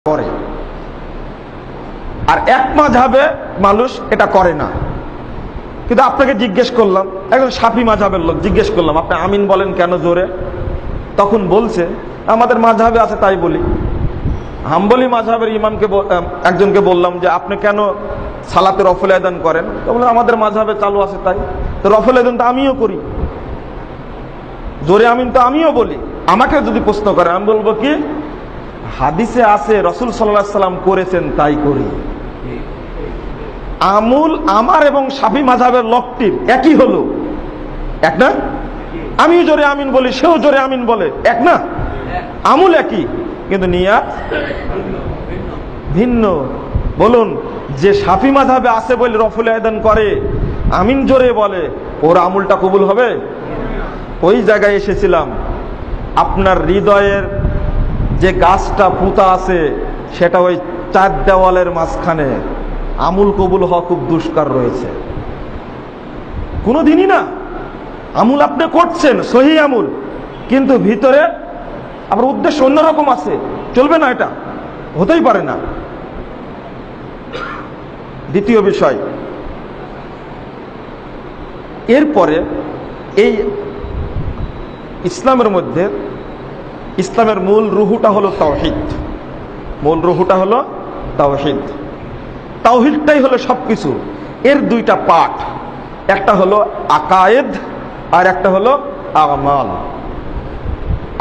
করে, আর এক মাযহাবে মানুষ এটা করে না। কিন্তু আপনাকে জিজ্ঞেস করলাম, একজন শাফি মাযহাবের লোক জিজ্ঞেস করলাম, আপনি আমিন বলেন কেন জোরে? তখন বলছে আমাদের মাযহাবে আছে তাই বলি। হাম্বলি মাযহাবের ইমামকে একজনকে বললাম যে আপনি কেন সালাতে রফল আযান করেন? তো বললেন আমাদের মাযহাবে চালু আছে তাই। তো রফল আযান তো আমিও করি, জোরে আমিন তো আমিও বলি। আমাকে যদি প্রশ্ন করে আমি বলবো কি, হাদিসে আছে রাসূল সাল্লাল্লাহু আলাইহি সাল্লাম করেছেন তাই করি। আমুল আমার এবং শাফি মাযহাবের লোকটির একই হলো, এক না? আমিও জোরে আমিন বলি, সেও জোরে আমিন বলে, এক না? আমুল একই, কিন্তু নিয়াত ভিন্ন। বলুন, যে শাফি মাযহাবে আছে বলে রফল আযান করে, আমিন জোরে বলে, ওর আমুলটা কবুল হবে? ওই জায়গায় এসেছিলাম, আপনার হৃদয়ের যে গাছটা পুঁতা আছে সেটা ওই চার দেওয়ালের মাঝখানে, আমুল কবুল হওয়া খুব দুষ্কার রয়েছে। কোনোদিনই না। আমুল আপনি করছেন সহি আমুল, কিন্তু ভিতরে আপনার উদ্দেশ্য অন্যরকম আছে, চলবে না, এটা হতেই পারে না। দ্বিতীয় বিষয়, এরপরে এই ইসলামের মধ্যে ইসলামের মূল রুহুটা হলো তাওহীদ। মূল রুহুটা হলো তাওহীদ। তাওহীদটাই হলো সবকিছু। এর দুইটা পার্ট, একটা হলো আকায়েদ আর একটা হলো আমাল।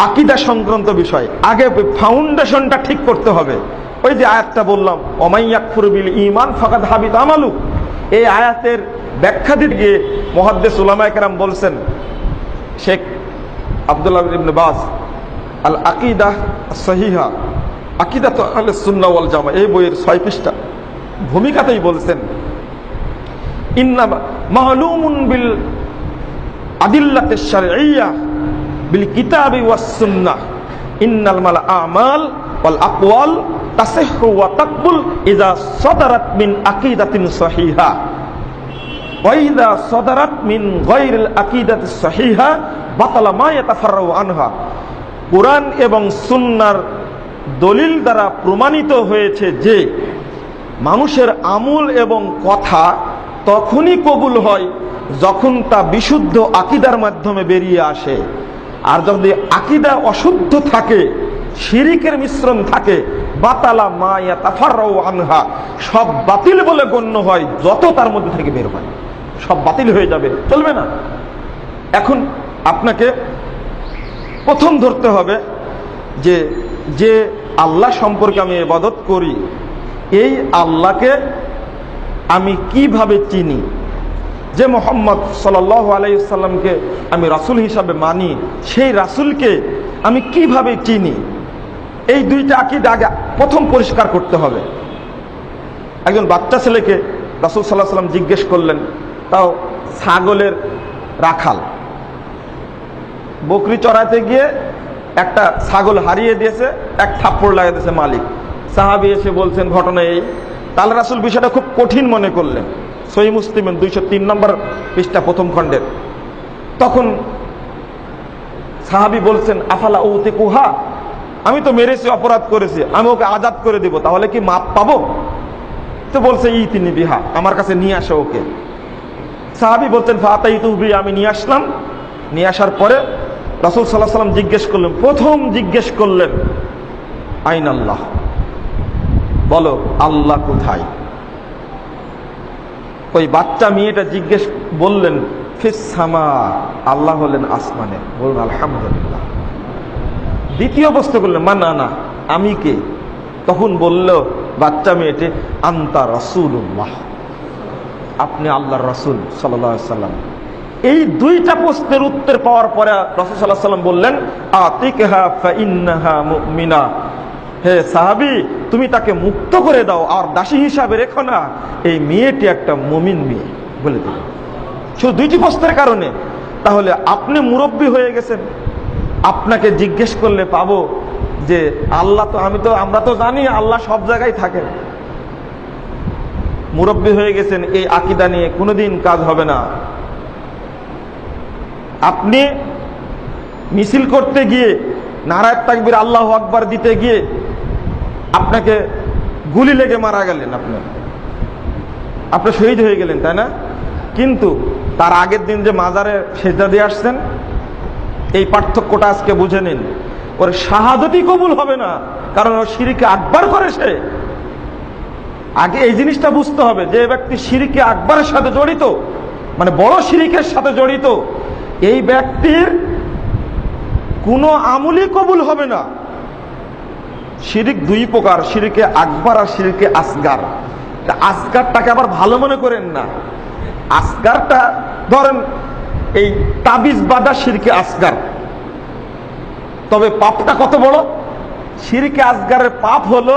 আকীদা সংক্রান্ত বিষয়, আগে ফাউন্ডেশনটা ঠিক করতে হবে। ওই যে আয়াতটা বললাম, ওমাই ইয়াকফুর বিল ঈমান ফাকাদ হাবিতা আমালু, এই আয়াতের ব্যাখ্যা দিতে গিয়ে মুহাদ্দিস উলামায়ে কেরাম বলছেন, শেখ আব্দুল্লাহ ইবনে বাজ আল আকীদা সহিহা, আকীদাতু আহলে সুন্নাহ ওয়াল জামাআহ, এই বইয়ের 6 পৃষ্ঠা ভূমিকাতেই বলছেন, ইন্নামা মা'লুমুন বিল আদিল্লাতিশ শারঈয়্যাহ বিল কিতাবি ওয়াস সুন্নাহ ইন্নাল মাল আমাল ওয়াল আকওয়াল তাসিহহু ওয়া তাকবুল ইযা সাদারাত মিন আকীদাতিন সহিহা ওয়া ইযা সাদারাত মিন গায়রিল আকীদাতিস সহিহা বাতালা মা ইয়াতাফাররাউ আনহা। কুরআন এবং সুন্নাহর দলিল দ্বারা প্রমাণিত হয়েছে যে মানুষের আমল এবং কথা তখনই কবুল হয় যখন তা বিশুদ্ধ আকীদার মাধ্যমে বেরিয়ে আসে। আর যদি আকীদা অশুদ্ধ থাকে, শিরিকের মিশ্রণ থাকে, বাতালা মা ইয়াতাফাররাউ আনহা, সব বাতিল বলে গণ্য হয় যত তার মধ্যে থেকে বের হয়, সব বাতিল হয়ে যাবে, চলবে না। এখন আপনাকে প্রথম ধরতে হবে যে যে আল্লাহ সম্পর্কে আমি ইবাদত করি, এই আল্লাহকে আমি কিভাবে চিনি, যে মুহাম্মদ সাল্লাল্লাহু আলাইহি ওয়াসাল্লামকে আমি রাসূল হিসাবে মানি, সেই রাসূলকে আমি কিভাবে চিনি, এই দুইটা আকীদা আগে প্রথম পরিষ্কার করতে হবে। একজন বাচ্চা ছেলেকে রাসূল সাল্লাল্লাহু আলাইহি ওয়াসাল্লাম জিজ্ঞেস করলেন, তাও ছাগলের রাখাল, বকরি চড়াতে গিয়ে একটা ছাগল হারিয়ে দিয়েছে, এক থাপ্পড় লাগিয়ে দিয়েছে মালিক। সাহাবী এসে বলছেন ঘটনা এই। তাহলে রাসূল বিষয়টা খুব কঠিন মনে করলেন। সহিহ মুসলিমের 203 নম্বর পৃষ্ঠা প্রথম খণ্ডের। তখন সাহাবী বলছেন, আফালা উতিকুহা, আমি তো মেরেছি, অপরাধ করেছি, আমি ওকে আজাদ করে দিব, তাহলে কি মাপ পাবো? তো বলছে ইতিনি বিহা, আমার কাছে নিয়ে আসো ওকে। সাহাবী বলছেন ফাতাইতু বি, আমি নিয়ে আসলাম। নিয়ে আসার পরে রাসূল সাল্লাল্লাহু আলাইহি ওয়াসাল্লাম জিজ্ঞেস করলেন, প্রথম জিজ্ঞেস করলেন আইন আল্লাহ, বলো আল্লাহ কোথায়? ওই বাচ্চা মেয়েটা জিজ্ঞেস বললেন ফিস সামা, আল্লাহ হলেন আসমানে। বলুন আলহামদুলিল্লাহ। দ্বিতীয় প্রশ্ন করলেন মা, না আমি কে? তখন বলল বাচ্চা মেয়েটি, আনতা রাসূলুল্লাহ, আপনি আল্লাহর রাসূল সাল্লাল্লাহু আলাইহি ওয়াসাল্লাম। এই দুইটা প্রশ্নের উত্তর পাওয়ার পরে রাসূল সাল্লাল্লাহু আলাইহি ওয়াসাল্লাম বললেন, আতিকহা ফাইন্নাহা মুমিনা, হে সাহাবী, তুমি তাকে মুক্ত করে দাও আর দাসী হিসাবে রেখো না, এই মেয়েটি একটা মুমিন মেয়ে বলে দিল। শুধু দুইটি প্রশ্নের কারণে। তাহলে আপনি মুরব্বী হয়ে গেছেন, আপনাকে জিজ্ঞেস করলে পাবো যে আল্লাহ তো, আমরা তো জানি আল্লাহ সব জায়গায় থাকেন। মুরব্বী হয়ে গেছেন, এই আকীদা নিয়ে কোনোদিন কাজ হবে না। আপনি মিছিল করতে গিয়ে, নারায়ে তাকবীর আল্লাহু আকবার দিতে গিয়ে আপনাকে গুলি লেগে মারা গেলেন, আপনি শহীদ হয়ে গেলেন, তাই না? কিন্তু তার আগের দিন যে মাজারে সেজদা দিয়ে আসছেন, এই পার্থক্যটা আজকে বুঝে নিন। ওর শাহাদতই কবুল হবে না, কারণ ও শিরকে আকবার করে। সে আগে এই জিনিসটা বুঝতে হবে যে ব্যক্তি শিরকে আকবরের সাথে জড়িত, মানে বড় শিরকের সাথে জড়িত, এই ব্যক্তির কোনো আমলই কবুল হবে না। শিরিক দুই প্রকার, শিরকে আকবার আর শিরকে আসগার। আসগারটাকে আবার ভালো মনে করেন না। আসগারটা ধরেন এই তাবিজ বাঁধা শিরকে আসগার, তবে পাপটা কত বড়! শিরকে আসগারের পাপ হলো